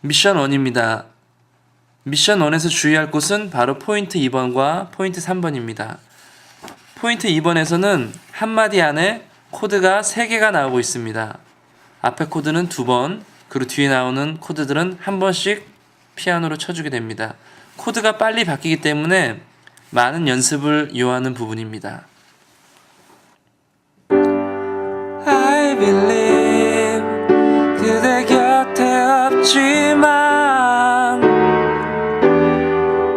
미션 1입니다. 미션 1에서 주의할 곳은 바로 포인트 2번과 포인트 3번입니다. 포인트 2번에서는 한마디 안에 코드가 3개가 나오고 있습니다. 앞에 코드는 2번, 그리고 뒤에 나오는 코드들은 한 번씩 피아노로 쳐주게 됩니다. 코드가 빨리 바뀌기 때문에 많은 연습을 요하는 부분입니다. I believe 그대 곁에 없지만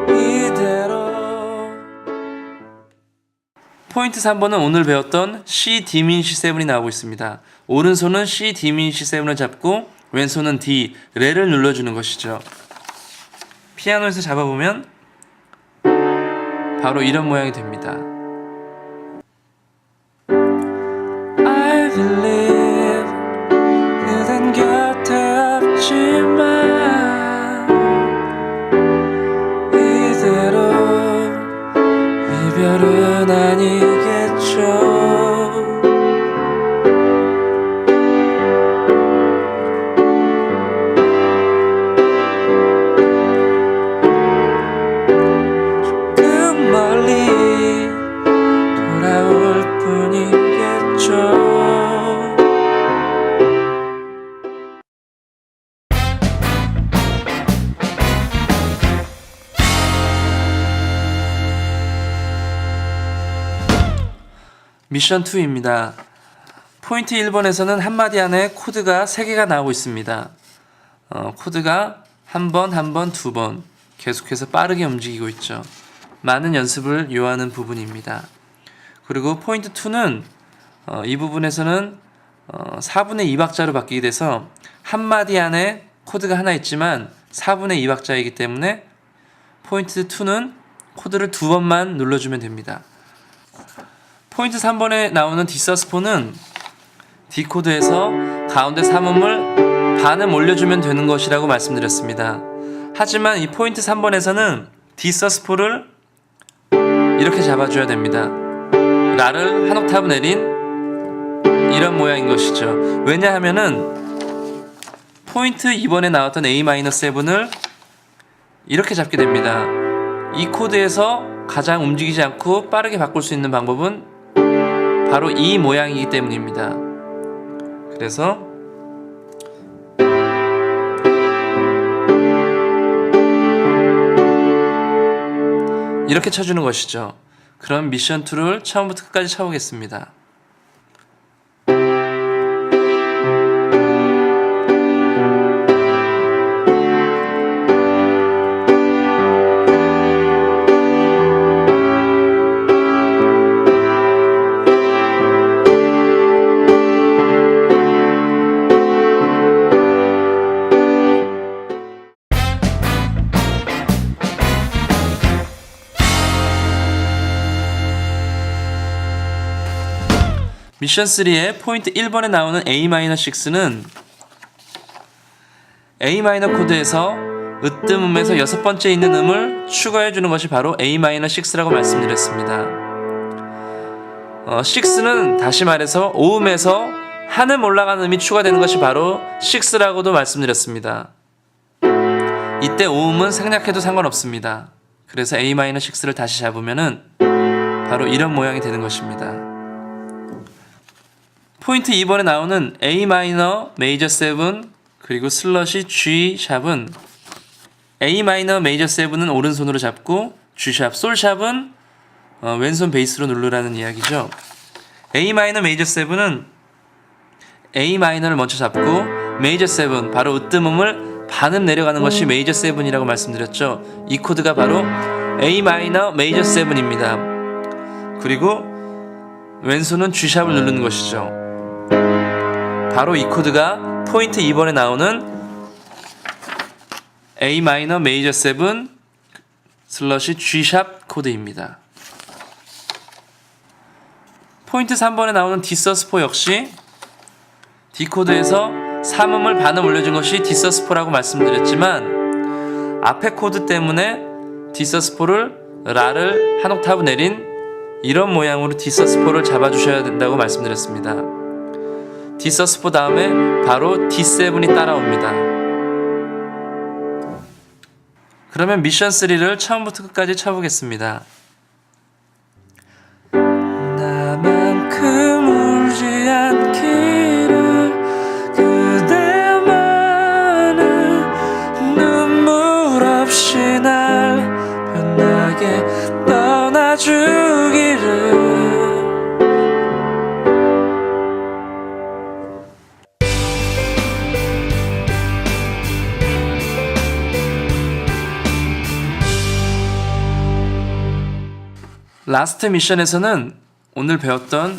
이대로. 포인트 3번은 오늘 배웠던 C 디미니시 7이 나오고 있습니다. 오른손은 C 디미니시 7을 잡고 왼손은 D, 레를 눌러주는 것이죠. 피아노에서 잡아보면 바로 이런 모양이 됩니다. I believe 그댄 곁에 없지만 이대로 이별은 아니겠죠. 조금 멀리 돌아올 뿐이겠죠. 미션 2입니다. 포인트 1번에서는 한마디 안에 코드가 3개가 나오고 있습니다. 코드가 한 번, 두 번 계속해서 빠르게 움직이고 있죠. 많은 연습을 요하는 부분입니다. 그리고 포인트 2는 이 부분에서는 4분의 2박자로 바뀌게 돼서 한마디 안에 코드가 하나 있지만 4분의 2박자이기 때문에 포인트 2는 코드를 2번만 눌러주면 됩니다. 포인트 3번에 나오는 디서스포는 D코드에서 가운데 3음을 반음 올려주면 되는 것이라고 말씀드렸습니다. 하지만 이 포인트 3번에서는 디서스포를 이렇게 잡아줘야 됩니다. 라를 한 옥타브 내린 이런 모양인 것이죠. 왜냐하면은 포인트 2번에 나왔던 A-7을 이렇게 잡게 됩니다. 이 코드에서 가장 움직이지 않고 빠르게 바꿀 수 있는 방법은 바로 이 모양이기 때문입니다. 그래서 이렇게 쳐주는 것이죠. 그럼 미션 2를 처음부터 끝까지 쳐보겠습니다. 미션 3의 포인트 1번에 나오는 A-6는 A 마이너 코드에서 으뜸음에서 6번째 있는 음을 추가해주는 것이 바로 A-6라고 말씀드렸습니다. 6는 다시 말해서 5음에서 한음 올라가는 음이 추가되는 것이 바로 6라고도 말씀드렸습니다. 이때 5음은 생략해도 상관없습니다. 그래서 A-6를 다시 잡으면은 바로 이런 모양이 되는 것입니다. 포인트 2번에 나오는 A 마이너 메이저 7 그리고 슬러시 G 샵은 A 마이너 메이저 7은 오른손으로 잡고 G 샵, 솔 샵은 왼손 베이스로 누르라는 이야기죠. A 마이너 메이저 7은 A 마이너를 먼저 잡고 메이저 7 바로 으뜸음을 반음 내려가는 것이 메이저 7이라고 말씀드렸죠. 이 코드가 바로 A 마이너 메이저 7입니다. 그리고 왼손은 G 샵을 누르는 것이죠. 바로 이 코드가 포인트 2번에 나오는 A 마이너 메이저 7 슬러시 G 샵 코드입니다. 포인트 3번에 나오는 디서스포 역시 D 코드에서 3음을 반음 올려준 것이 디서스포라고 말씀드렸지만 앞에 코드 때문에 디서스포를 라를 한 옥타브 내린 이런 모양으로 디서스포를 잡아주셔야 된다고 말씀드렸습니다. 디서스포 다음에 바로 D7이 따라옵니다. 그러면 미션 3를 처음부터 끝까지 쳐보겠습니다. 나만큼 울지 않기를 그대만은 눈물 없이 날 편하게 떠나주기를. 라스트 미션에서는 오늘 배웠던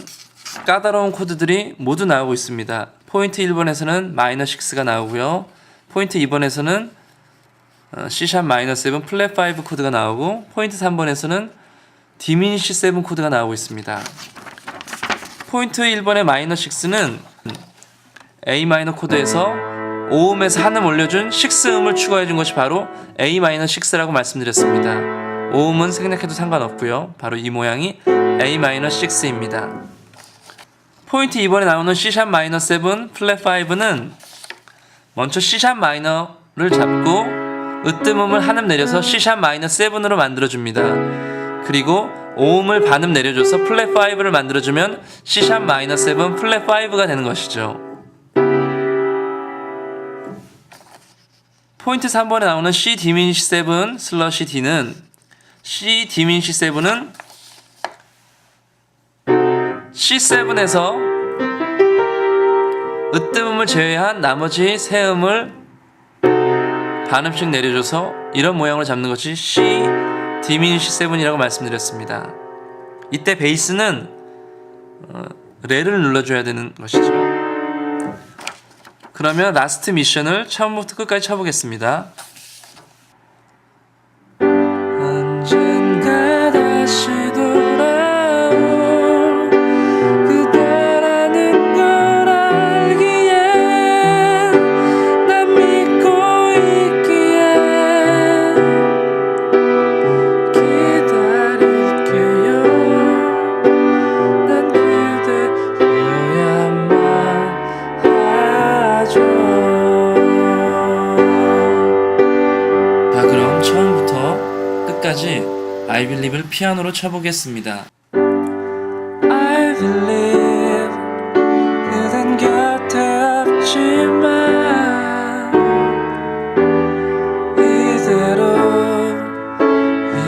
까다로운 코드들이 모두 나오고 있습니다. 포인트 1번에서는 -6가 나오고요. 포인트 2번에서는 C#-7 플랫 5 코드가 나오고, 포인트 3번에서는 디미니시 7 코드가 나오고 있습니다. 포인트 1번의 -6는 A 마이너 코드에서 5음에서 한음 올려준 6음을 추가해준 것이 바로 A-6라고 말씀드렸습니다. 5음은 생략해도 상관없고요. 바로 이 모양이 A-6입니다. 포인트 2번에 나오는 C#-7 플랫 5는 먼저 C#마이너를 잡고 으뜸음을 한음 내려서 C#-7으로 만들어줍니다. 그리고 5음을 반음 내려줘서 플랫 5를 만들어주면 C#-7 플랫 5가 되는 것이죠. 포인트 3번에 나오는 C 디미니시 7 슬러시 D는 C 디미니시 7은 C7에서 으뜸음을 제외한 나머지 세 음을 반음씩 내려줘서 이런 모양으로 잡는 것이 C 디미니시 7이라고 말씀드렸습니다. 이때 베이스는 레를 눌러줘야 되는 것이죠. 그러면 라스트 미션을 처음부터 끝까지 쳐보겠습니다. 언젠가 다시 돌아올 그대라는 걸 알기에 난 믿고 있기에 기다릴게요. 난 그대여야만 하죠. 자, 그럼 처음부터 끝까지 I Believe를 피아노로 쳐보겠습니다. I believe 그댄 곁에 없지만 이대로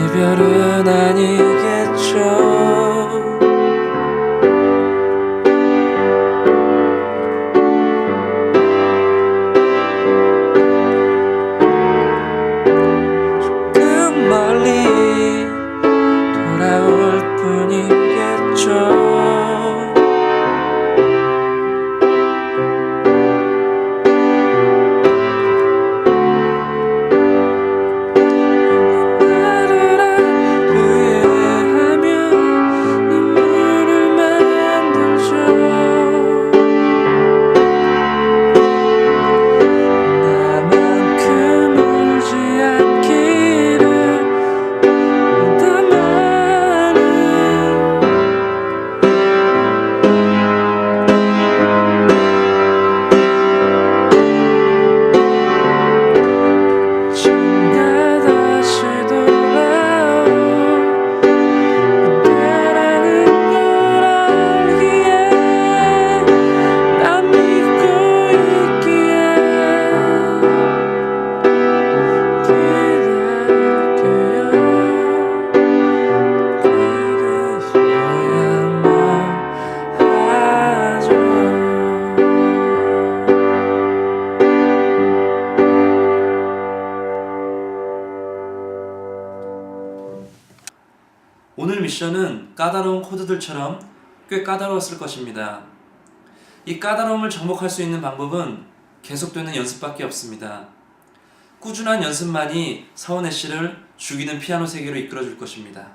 이별은 아니겠죠. 오늘 미션은 까다로운 코드들처럼 꽤 까다로웠을 것입니다. 이 까다로움을 정복할 수 있는 방법은 계속되는 연습밖에 없습니다. 꾸준한 연습만이 서은혜 씨를 죽이는 피아노 세계로 이끌어 줄 것입니다.